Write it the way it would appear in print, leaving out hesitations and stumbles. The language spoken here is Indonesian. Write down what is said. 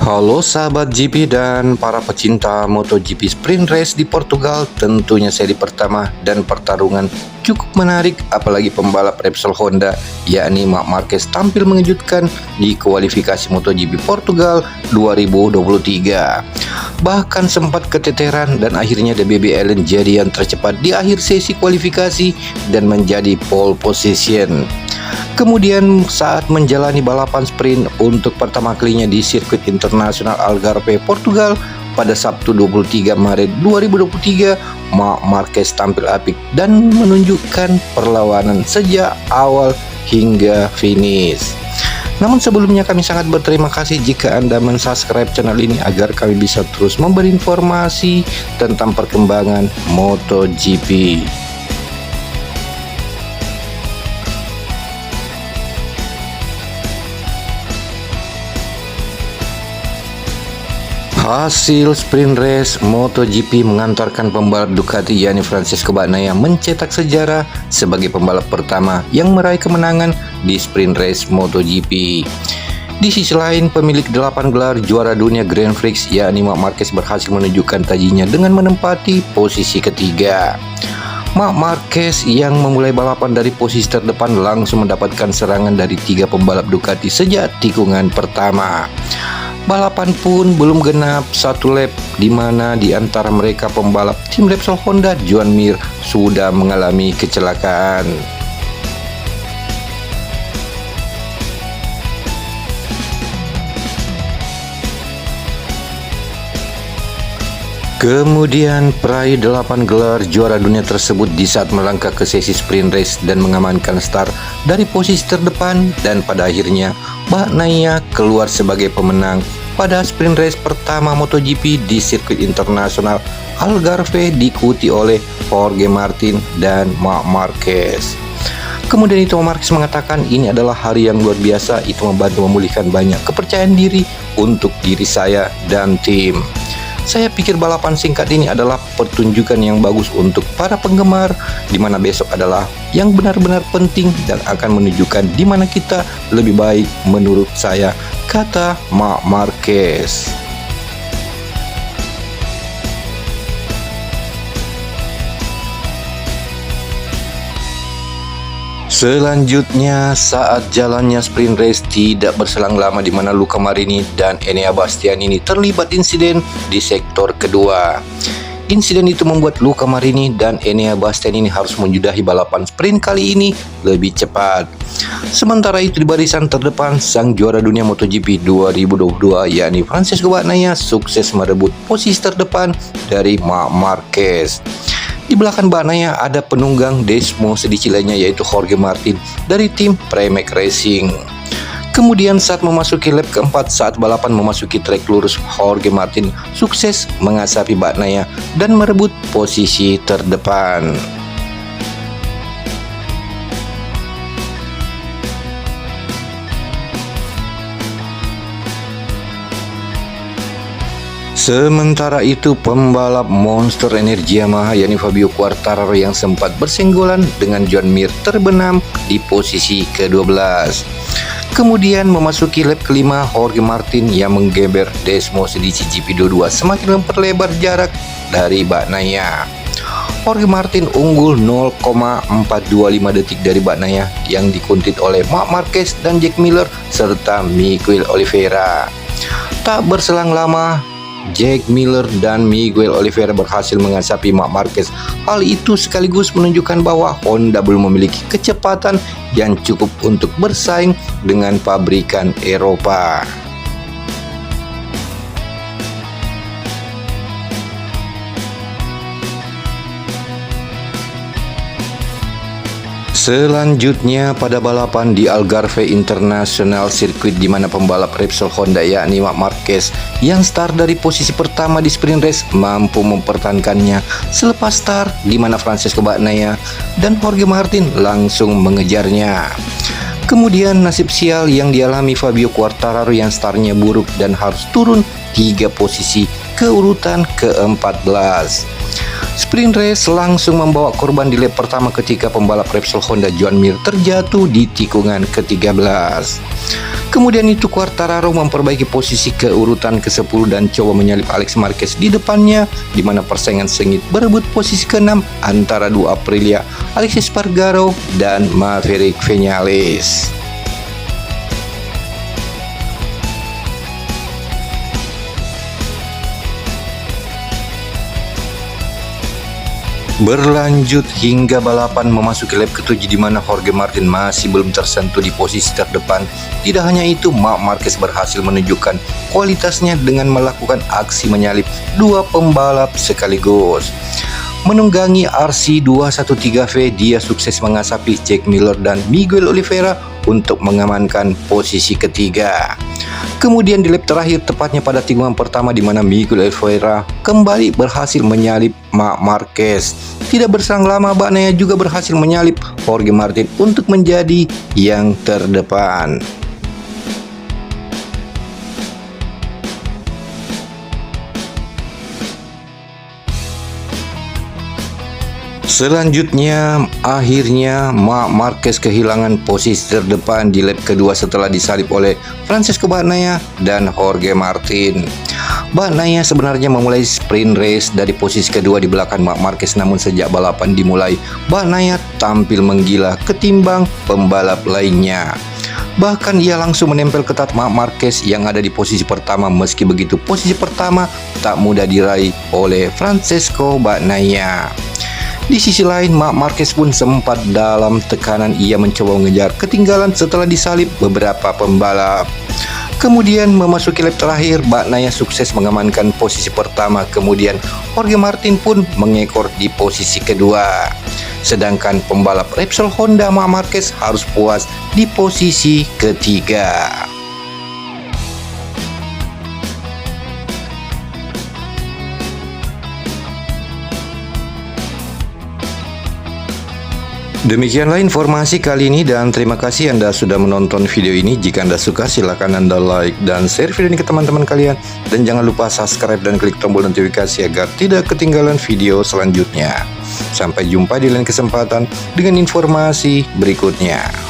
Halo sahabat GP dan para pecinta MotoGP Sprint Race di Portugal. Tentunya seri pertama dan pertarungan cukup menarik, apalagi pembalap Repsol Honda yakni Marc Marquez tampil mengejutkan di kualifikasi MotoGP Portugal 2023. Bahkan sempat keteteran dan akhirnya DBB Allen jadi yang tercepat di akhir sesi kualifikasi dan menjadi pole position. Kemudian saat menjalani balapan sprint untuk pertama kalinya di sirkuit internasional Algarve, Portugal pada Sabtu 23 Maret 2023, Marc Marquez tampil apik dan menunjukkan perlawanan sejak awal hingga finish. Namun sebelumnya kami sangat berterima kasih jika Anda mensubscribe channel ini agar kami bisa terus memberi informasi tentang perkembangan MotoGP. Hasil sprint race MotoGP mengantarkan pembalap Ducati yakni Francesco Bagnaia mencetak sejarah sebagai pembalap pertama yang meraih kemenangan di sprint race MotoGP. Di sisi lain, pemilik 8 gelar juara dunia Grand Prix yakni Marc Marquez berhasil menunjukkan tajinya dengan menempati posisi ketiga. Marc Marquez yang memulai balapan dari posisi terdepan langsung mendapatkan serangan dari 3 pembalap Ducati sejak tikungan pertama. Balapan pun belum genap 1 lap di mana di antara mereka pembalap tim Repsol Honda Joan Mir sudah mengalami kecelakaan. Kemudian peraih 8 gelar juara dunia tersebut di saat melangkah ke sesi sprint race dan mengamankan start dari posisi terdepan, dan pada akhirnya Bagnaia keluar sebagai pemenang pada sprint race pertama MotoGP di sirkuit internasional Algarve diikuti oleh Jorge Martin dan Marc Marquez. Kemudian itu Marquez mengatakan ini adalah hari yang luar biasa, itu membantu memulihkan banyak kepercayaan diri untuk diri saya dan tim. Saya pikir balapan singkat ini adalah pertunjukan yang bagus untuk para penggemar, di mana besok adalah yang benar-benar penting dan akan menunjukkan di mana kita lebih baik menurut saya, kata Marc Marquez. Selanjutnya, saat jalannya sprint race tidak berselang lama di mana Luca Marini dan Enea Bastianini terlibat insiden di sektor kedua. Insiden itu membuat Luca Marini dan Enea Bastianini harus menyudahi balapan sprint kali ini lebih cepat. Sementara itu di barisan terdepan, sang juara dunia MotoGP 2022 yakni Francesco Bagnaia sukses merebut posisi terdepan dari Marc Marquez. Di belakang Bagnaia ada penunggang Desmo sedikit lainnya yaitu Jorge Martin dari tim Pramac Racing. Kemudian saat memasuki lap keempat saat balapan memasuki trek lurus, Jorge Martin sukses mengasapi Bagnaia dan merebut posisi terdepan. Sementara itu pembalap Monster Energy Yamaha yakni Fabio Quartararo yang sempat bersenggolan dengan Joan Mir terbenam di posisi ke-12. Kemudian memasuki lap kelima, Jorge Martin yang menggeber Desmo di GP22 semakin memperlebar jarak dari Bagnaia. Jorge Martin unggul 0,425 detik dari Bagnaia yang dikuntit oleh Marc Marquez dan Jack Miller serta Miguel Oliveira. Tak berselang lama, Jack Miller dan Miguel Oliveira berhasil mengasapi Marc Marquez. Hal itu sekaligus menunjukkan bahwa Honda belum memiliki kecepatan yang cukup untuk bersaing dengan pabrikan Eropa. Selanjutnya pada balapan di Algarve International Circuit di mana pembalap Repsol Honda yakni Marc Marquez yang start dari posisi pertama di sprint race mampu mempertahankannya selepas start, di mana Francesco Bagnaia dan Jorge Martin langsung mengejarnya. Kemudian nasib sial yang dialami Fabio Quartararo yang startnya buruk dan harus turun 3 posisi ke urutan ke-14. Sprint race langsung membawa korban di lap pertama ketika pembalap Repsol Honda Joan Mir terjatuh di tikungan ke-13. Kemudian itu Quartararo memperbaiki posisi ke urutan ke-10 dan coba menyalip Alex Marquez di depannya, di mana persaingan sengit berebut posisi ke-6 antara dua Aprilia, Alexis Espargaro dan Maverick Viñales. Berlanjut hingga balapan memasuki lap ke-7 di mana Jorge Martin masih belum tersentuh di posisi terdepan. Tidak hanya itu, Marc Marquez berhasil menunjukkan kualitasnya dengan melakukan aksi menyalip dua pembalap sekaligus. Menunggangi RC213V, dia sukses mengasapi Jack Miller dan Miguel Oliveira untuk mengamankan posisi ketiga. Kemudian di lap terakhir, tepatnya pada tikungan pertama di mana Miguel Oliveira kembali berhasil menyalip Marc Marquez. Tidak berselang lama, Bagnaia juga berhasil menyalip Jorge Martin untuk menjadi yang terdepan. Selanjutnya, akhirnya Marc Marquez kehilangan posisi terdepan di lap kedua setelah disalip oleh Francesco Bagnaia dan Jorge Martin. Bagnaia sebenarnya memulai sprint race dari posisi kedua di belakang Marc Marquez, namun sejak balapan dimulai, Bagnaia tampil menggila ketimbang pembalap lainnya. Bahkan ia langsung menempel ketat Marc Marquez yang ada di posisi pertama. Meski begitu, posisi pertama tak mudah diraih oleh Francesco Bagnaia. Di sisi lain, Marc Marquez pun sempat dalam tekanan. Ia mencoba mengejar ketinggalan setelah disalip beberapa pembalap. Kemudian memasuki lap terakhir, Bagnaia sukses mengamankan posisi pertama. Kemudian Jorge Martin pun mengekor di posisi kedua. Sedangkan pembalap Repsol Honda Marc Marquez harus puas di posisi ketiga. Demikianlah informasi kali ini dan terima kasih Anda sudah menonton video ini. Jika Anda suka, silakan Anda like dan share video ini ke teman-teman kalian. Dan jangan lupa subscribe dan klik tombol notifikasi agar tidak ketinggalan video selanjutnya. Sampai jumpa di lain kesempatan dengan informasi berikutnya.